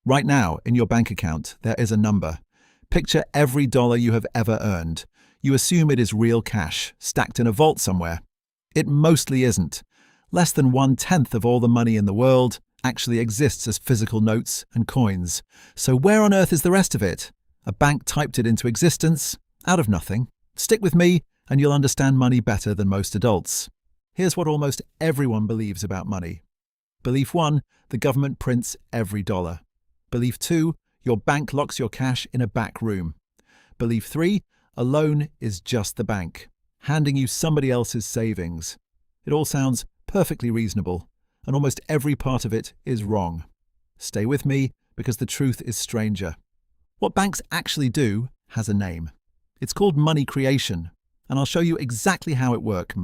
Right now, in your bank account, there is a number. Picture every dollar you have ever earned. You assume it is real cash, stacked in a vault somewhere. It mostly isn't. Less than 1/10 of all the money in the world actually exists as physical notes and coins. So where on earth is the rest of it? A bank typed it into existence, out of nothing. Stick with me, and you'll understand money better than most adults. Here's what almost everyone believes about money. Belief 1, the government prints every dollar. Belief 2, your bank locks your cash in a back room. Belief 3, a loan is just the bank, handing you somebody else's savings. It all sounds perfectly reasonable, and almost every part of it is wrong. Stay with me, because the truth is stranger. What banks actually do has a name. It's called money creation, and I'll show you exactly how it works.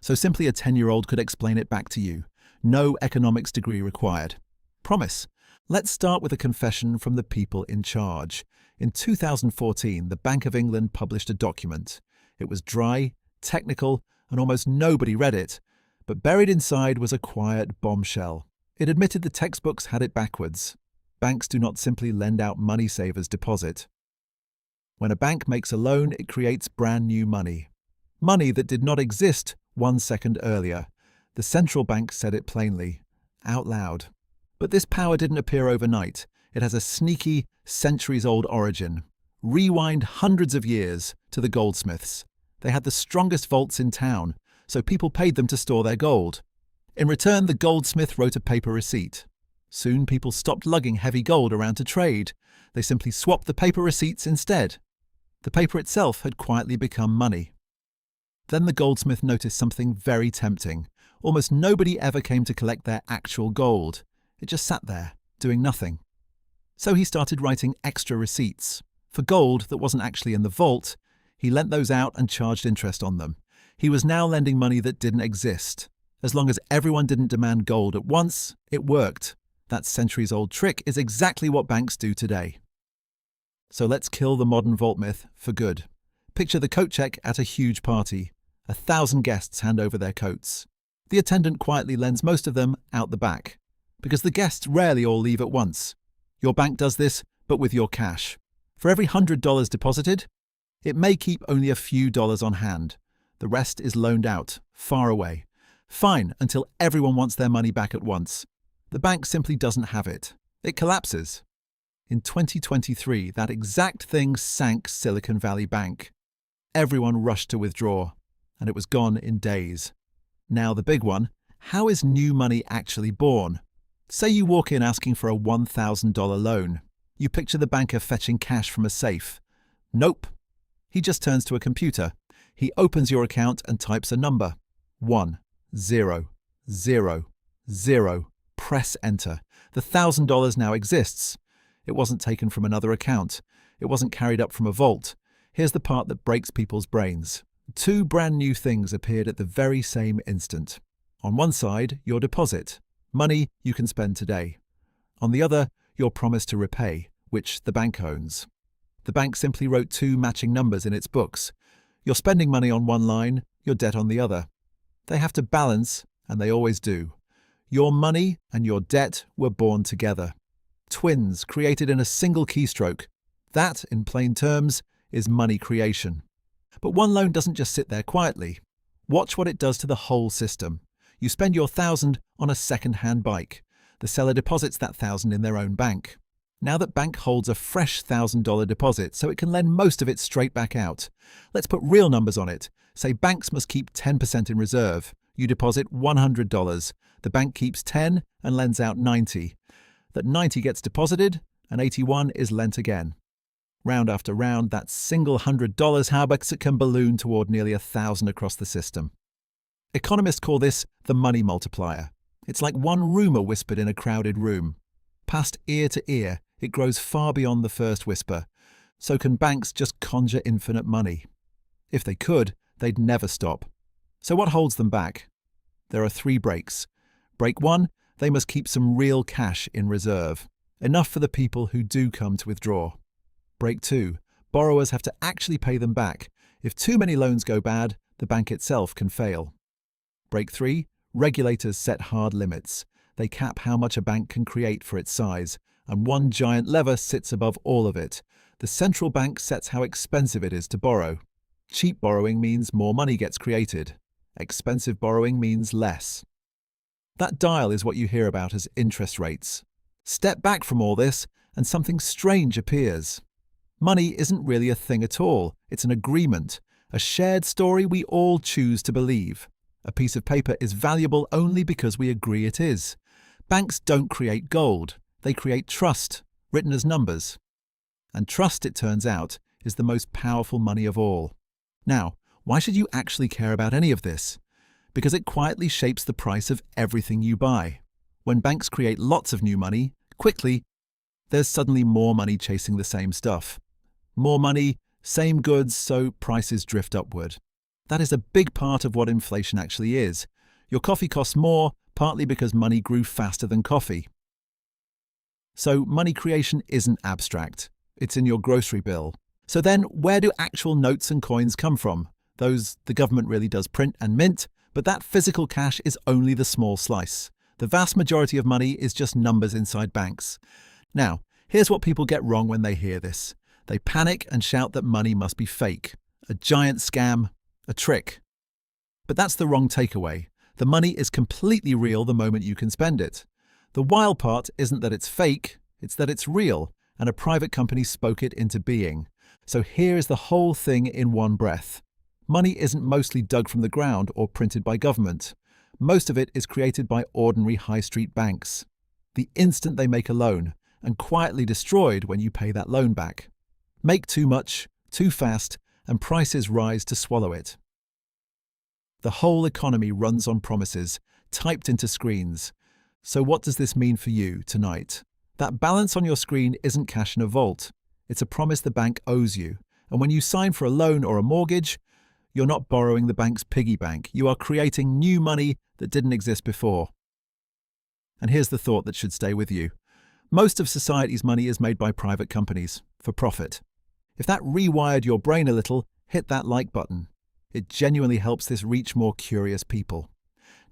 So simply a 10-year-old could explain it back to you. No economics degree required. Promise. Let's start with a confession from the people in charge. In 2014, the Bank of England published a document. It was dry, technical, and almost nobody read it. But buried inside was a quiet bombshell. It admitted the textbooks had it backwards. Banks do not simply lend out money savers' deposit. When a bank makes a loan, it creates brand new money. Money that did not exist 1 second earlier. The central bank said it plainly, out loud. But this power didn't appear overnight. It has a sneaky, centuries-old origin. Rewind hundreds of years to the Goldsmiths. They had the strongest vaults in town, so people paid them to store their gold. In return, the goldsmith wrote a paper receipt. Soon people stopped lugging heavy gold around to trade. They simply swapped the paper receipts instead. The paper itself had quietly become money. Then the goldsmith noticed something very tempting. Almost nobody ever came to collect their actual gold. It just sat there, doing nothing. So he started writing extra receipts. For gold that wasn't actually in the vault, he lent those out and charged interest on them. He was now lending money that didn't exist. As long as everyone didn't demand gold at once, it worked. That centuries-old trick is exactly what banks do today. So let's kill the modern vault myth for good. Picture the coat check at a huge party. 1,000 guests hand over their coats. The attendant quietly lends most of them out the back, because the guests rarely all leave at once. Your bank does this, but with your cash. For every $100 deposited, it may keep only a few dollars on hand. The rest is loaned out, far away. Fine, until everyone wants their money back at once. The bank simply doesn't have it. It collapses. In 2023, that exact thing sank Silicon Valley Bank. Everyone rushed to withdraw, and it was gone in days. Now the big one, how is new money actually born? Say you walk in asking for a $1,000 loan. You picture the banker fetching cash from a safe. Nope. He just turns to a computer. He opens your account and types a number. 1, 0, 0, 0. Press enter. The $1,000 now exists. It wasn't taken from another account. It wasn't carried up from a vault. Here's the part that breaks people's brains. Two brand new things appeared at the very same instant. On one side, your deposit, money you can spend today. On the other, your promise to repay, which the bank owns. The bank simply wrote two matching numbers in its books. You're spending money on one line, your debt on the other. They have to balance, and they always do. Your money and your debt were born together. Twins created in a single keystroke. That, in plain terms, is money creation. But one loan doesn't just sit there quietly. Watch what it does to the whole system. You spend your $1,000 on a second-hand bike. The seller deposits that $1,000 in their own bank. Now that bank holds a fresh $1,000 deposit, so it can lend most of it straight back out. Let's put real numbers on it. Say banks must keep 10% in reserve. You deposit $100. The bank keeps 10 and lends out 90. That 90 gets deposited, and 81 is lent again. Round after round, that single $100 however can balloon toward nearly 1,000 across the system. Economists call this the money multiplier. It's like one rumor whispered in a crowded room. Passed ear to ear, it grows far beyond the first whisper. So can banks just conjure infinite money? If they could, they'd never stop. So what holds them back? There are 3 breaks. Break 1, they must keep some real cash in reserve. Enough for the people who do come to withdraw. Break 2, borrowers have to actually pay them back. If too many loans go bad, the bank itself can fail. Break 3, regulators set hard limits. They cap how much a bank can create for its size, and one giant lever sits above all of it. The central bank sets how expensive it is to borrow. Cheap borrowing means more money gets created. Expensive borrowing means less. That dial is what you hear about as interest rates. Step back from all this, and something strange appears. Money isn't really a thing at all. It's an agreement, a shared story we all choose to believe. A piece of paper is valuable only because we agree it is. Banks don't create gold. They create trust, written as numbers. And trust, it turns out, is the most powerful money of all. Now, why should you actually care about any of this? Because it quietly shapes the price of everything you buy. When banks create lots of new money, quickly, there's suddenly more money chasing the same stuff. More money, same goods, so prices drift upward. That is a big part of what inflation actually is. Your coffee costs more, partly because money grew faster than coffee. So money creation isn't abstract. It's in your grocery bill. So then, where do actual notes and coins come from? Those the government really does print and mint, but that physical cash is only the small slice. The vast majority of money is just numbers inside banks. Now, here's what people get wrong when they hear this. They panic and shout that money must be fake, a giant scam, a trick. But that's the wrong takeaway. The money is completely real the moment you can spend it. The wild part isn't that it's fake, it's that it's real, and a private company spoke it into being. So here is the whole thing in one breath. Money isn't mostly dug from the ground or printed by government. Most of it is created by ordinary high street banks. The instant they make a loan, and quietly destroyed when you pay that loan back. Make too much, too fast, and prices rise to swallow it. The whole economy runs on promises, typed into screens. So what does this mean for you tonight? That balance on your screen isn't cash in a vault. It's a promise the bank owes you. And when you sign for a loan or a mortgage, you're not borrowing the bank's piggy bank. You are creating new money that didn't exist before. And here's the thought that should stay with you. Most of society's money is made by private companies, for profit. If that rewired your brain a little, hit that like button. It genuinely helps this reach more curious people.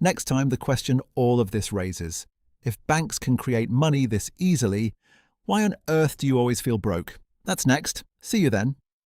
Next time, the question all of this raises. If banks can create money this easily, why on earth do you always feel broke? That's next. See you then.